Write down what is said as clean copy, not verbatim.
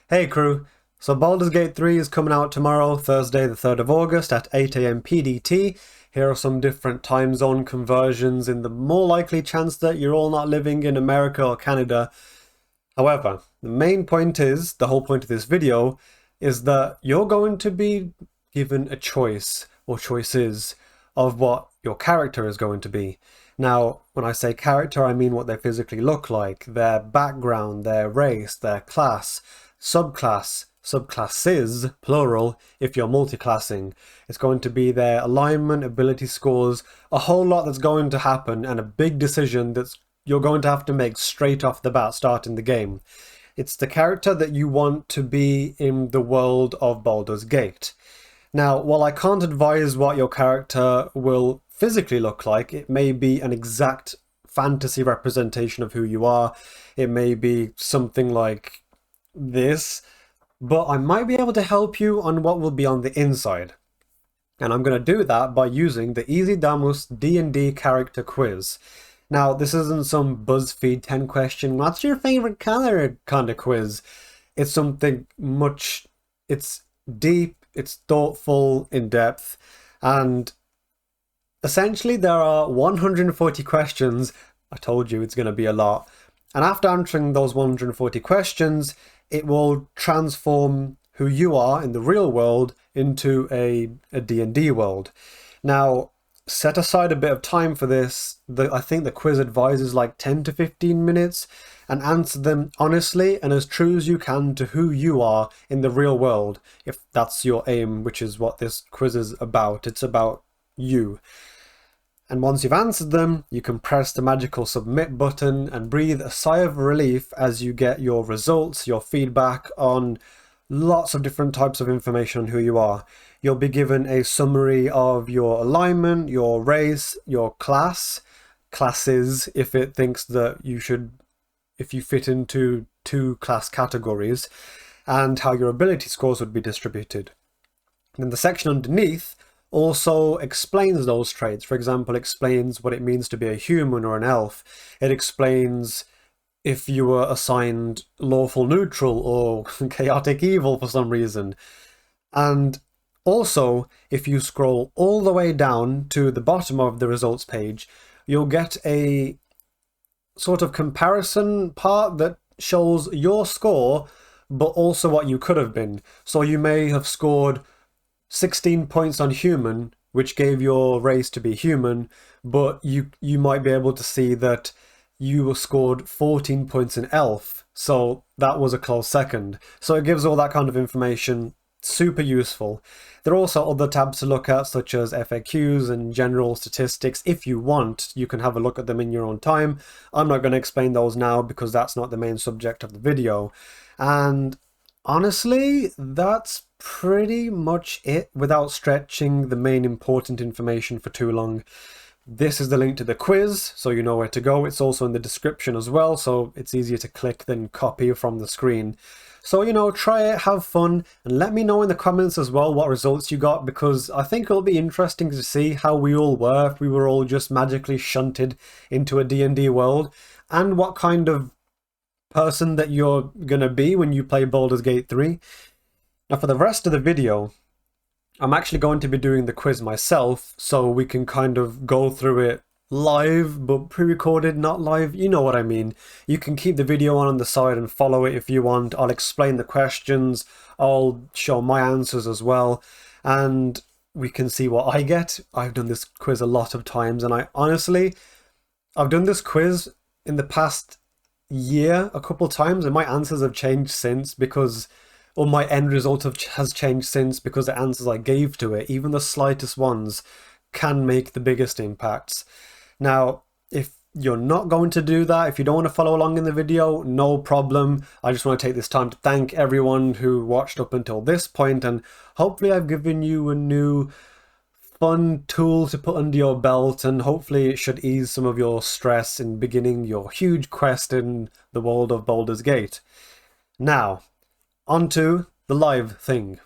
Hey crew, so Baldur's Gate 3 is coming out tomorrow, Thursday the 3rd of August at 8 AM PDT. Here are some different time zone conversions in the more likely chance that you're all not living in America or Canada. However, the main point is, the whole point of this video, is that you're going to be given a choice, or choices, of what your character is going to be. Now, when I say character, I mean what they physically look like, their background, their race, their class, subclass, subclasses, plural, if you're multiclassing. It's going to be their alignment, ability scores, a whole lot that's going to happen, and a big decision that's you're going to have to make straight off the bat starting the game. It's the character that you want to be in the world of Baldur's Gate. Now, while I can't advise what your character will physically look like, it may be an exact fantasy representation of who you are. It may be something like this, but I might be able to help you on what will be on the inside. And I'm going to do that by using the Easydamus D&D character quiz. Now, this isn't some BuzzFeed 10 question, what's your favorite color kind of quiz. It's something it's deep, it's thoughtful, in depth, and essentially there are 140 questions. I told you it's going to be a lot. And after answering those 140 questions, it will transform who you are in the real world into a D&D world. Now, set aside a bit of time for this. I think the quiz advises like 10 to 15 minutes, and answer them honestly and as true as you can to who you are in the real world, if that's your aim, which is what this quiz is about. It's about you. And once you've answered them, you can press the magical submit button and breathe a sigh of relief as you get your results, your feedback on lots of different types of information on who you are. You'll be given a summary of your alignment, your race, your classes, if it thinks that if you fit into 2 class categories, and how your ability scores would be distributed. And then the section underneath also explains those traits. For example, explains what it means to be a human or an elf. It explains if you were assigned lawful neutral or chaotic evil for some reason. And also, if you scroll all the way down to the bottom of the results page, you'll get a sort of comparison part that shows your score, but also what you could have been. So you may have scored 16 points on human, which gave your race to be human, but you might be able to see that you were scored 14 points in elf, so that was a close second. So it gives all that kind of information, super useful. There are also other tabs to look at, such as FAQs and general statistics. If you want, you can have a look at them in your own time. I'm not going to explain those now because that's not the main subject of the video. And honestly, that's pretty much it without stretching the main important information for too long. This is the link to the quiz, so you know where to go. It's also in the description as well, so it's easier to click than copy from the screen. So, try it, have fun, and let me know in the comments as well what results you got, because I think it'll be interesting to see how we all were if we were all just magically shunted into a D&D world, and what kind of person that you're gonna be when you play Baldur's Gate 3. Now, for the rest of the video, I'm actually going to be doing the quiz myself, so we can kind of go through it live, but pre-recorded, not live. You know what I mean. You can keep the video on the side and follow it if you want. I'll explain the questions, I'll show my answers as well, and we can see what I get. I've done this quiz a lot of times, and I've done this quiz in the past year a couple times, and my answers have changed since because... or my end result has changed since because the answers I gave to it, even the slightest ones, can make the biggest impacts. Now, if you're not going to do that, if you don't want to follow along in the video, no problem. I just want to take this time to thank everyone who watched up until this point, and hopefully I've given you a new fun tool to put under your belt, and hopefully it should ease some of your stress in beginning your huge quest in the world of Baldur's Gate. Now, onto the live thing.